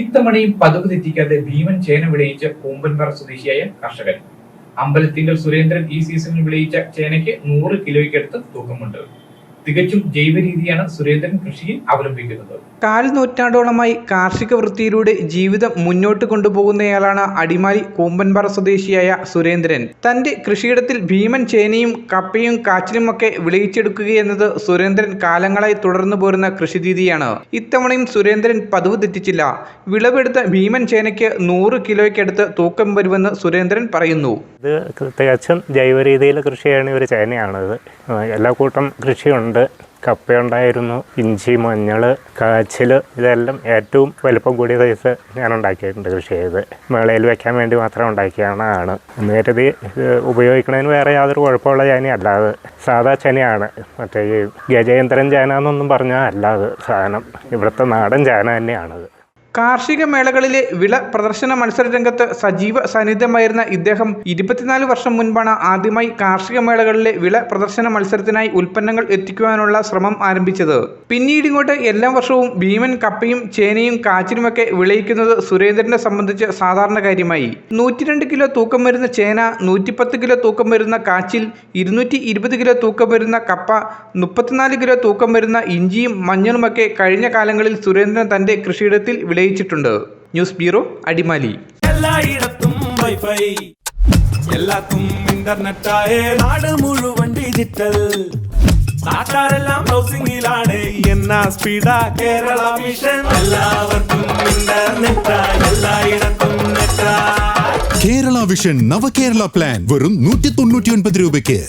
ഇത്തവണയും പതിവ് തെറ്റിക്കാതെ ഭീമൻ ചേന വിളയിച്ച കൂമ്പൻപാറ സ്വദേശിയായ കർഷകൻ. അമ്പലത്തിങ്കൽ സുരേന്ദ്രൻ ഈ സീസണിൽ വിളയിച്ച ചേനയ്ക്ക് 100 കിലോയ്ക്കടുത്ത് തൂക്കമുണ്ട്. തികച്ചും ജൈവ രീതിയാണ് സുരേന്ദ്രൻ കൃഷിയിൽ അവലംബിക്കുന്നത്. 4 നൂറ്റാണ്ടോളമായി കാർഷിക വൃത്തിയിലൂടെ ജീവിതം മുന്നോട്ട് കൊണ്ടുപോകുന്നയാളാണ് അടിമാലി കൂമ്പൻപാറ സ്വദേശിയായ സുരേന്ദ്രൻ. തന്റെ കൃഷിയിടത്തിൽ ഭീമൻ ചേനയും കപ്പയും കാച്ചിലുമൊക്കെ വിളയിച്ചെടുക്കുകയെന്നത് സുരേന്ദ്രൻ കാലങ്ങളായി തുടർന്നു പോരുന്ന കൃഷിരീതിയാണ്. ഇത്തവണയും സുരേന്ദ്രൻ പതിവ് തെറ്റിച്ചില്ല. വിളവെടുത്ത ഭീമൻ ചേനയ്ക്ക് 100 കിലോയ്ക്കടുത്ത് തൂക്കം വരുമെന്ന് സുരേന്ദ്രൻ പറയുന്നു. ഇത് തികച്ചും ജൈവ രീതിയിൽ കൃഷി ചെയ്യുന്ന ഒരു ചേനയാണിത്. എല്ലാ കൂട്ടം കൃഷിയുണ്ട്. കപ്പയുണ്ടായിരുന്നു, ഇഞ്ചി, മഞ്ഞൾ, കാച്ചിൽ, ഇതെല്ലാം ഏറ്റവും വലിപ്പം കൂടിയ സൈസ് ഞാൻ ഉണ്ടാക്കിയിട്ടുണ്ട്. കൃഷി ചെയ്ത് മേളയിൽ വെക്കാൻ വേണ്ടി മാത്രം ഉണ്ടാക്കിയാണ്. നേരത്തെ ഉപയോഗിക്കുന്നതിന് വേറെ യാതൊരു കുഴപ്പമുള്ള ചേനയല്ല. അത് സാധാ ചേനയാണ്. മറ്റേ ഈ ഗജേന്ദ്രൻ ചേന എന്നൊന്നും പറഞ്ഞാൽ അല്ലാതെ സാധനം ഇവിടുത്തെ നാടൻ ചേന തന്നെയാണത്. കാർഷിക മേളകളിലെ വിള പ്രദർശന മത്സര രംഗത്ത് സജീവ സാന്നിധ്യമായിരുന്ന ഇദ്ദേഹം 24 വർഷം മുൻപാണ് ആദ്യമായി കാർഷിക മേളകളിലെ വിള പ്രദർശന മത്സരത്തിനായി ഉൽപ്പന്നങ്ങൾ എത്തിക്കുവാനുള്ള ശ്രമം ആരംഭിച്ചത്. പിന്നീട് ഇങ്ങോട്ട് എല്ലാ വർഷവും ഭീമൻ കപ്പയും ചേനയും കാച്ചിലുമൊക്കെ വിളയിക്കുന്നത് സുരേന്ദ്രനെ സംബന്ധിച്ച് സാധാരണ കാര്യമായി. 102 കിലോ തൂക്കം വരുന്ന ചേന, 110 കിലോ തൂക്കം വരുന്ന കാച്ചിൽ, 220 കിലോ തൂക്കം വരുന്ന കപ്പ, 34 കിലോ തൂക്കം വരുന്ന ഇഞ്ചിയും മഞ്ഞളുമൊക്കെ കഴിഞ്ഞ കാലങ്ങളിൽ സുരേന്ദ്രൻ തന്റെ കൃഷിയിടത്തിൽ വിളയിച്ചിട്ടുണ്ട്. News bureau, Adimali. എല്ലായിടത്തും വൈഫൈ, എല്ലാത്തും ഇന്റർനെറ്റായേ, നാട് മുഴുവൻ ഡിജിറ്റൽ. നാട്ടാരെല്ലാം ബ്രൗസിംഗിലാണ്. എന്നാ സ്പീഡാ കേരള മിഷൻ. എല്ലാവർക്കും ഇന്റർനെറ്റാ, എല്ലായിടത്തും നെറ്റാ. കേരള വിഷൻ നവകേരള പ്ലാൻ വെറും 199 രൂപയ്ക്ക്.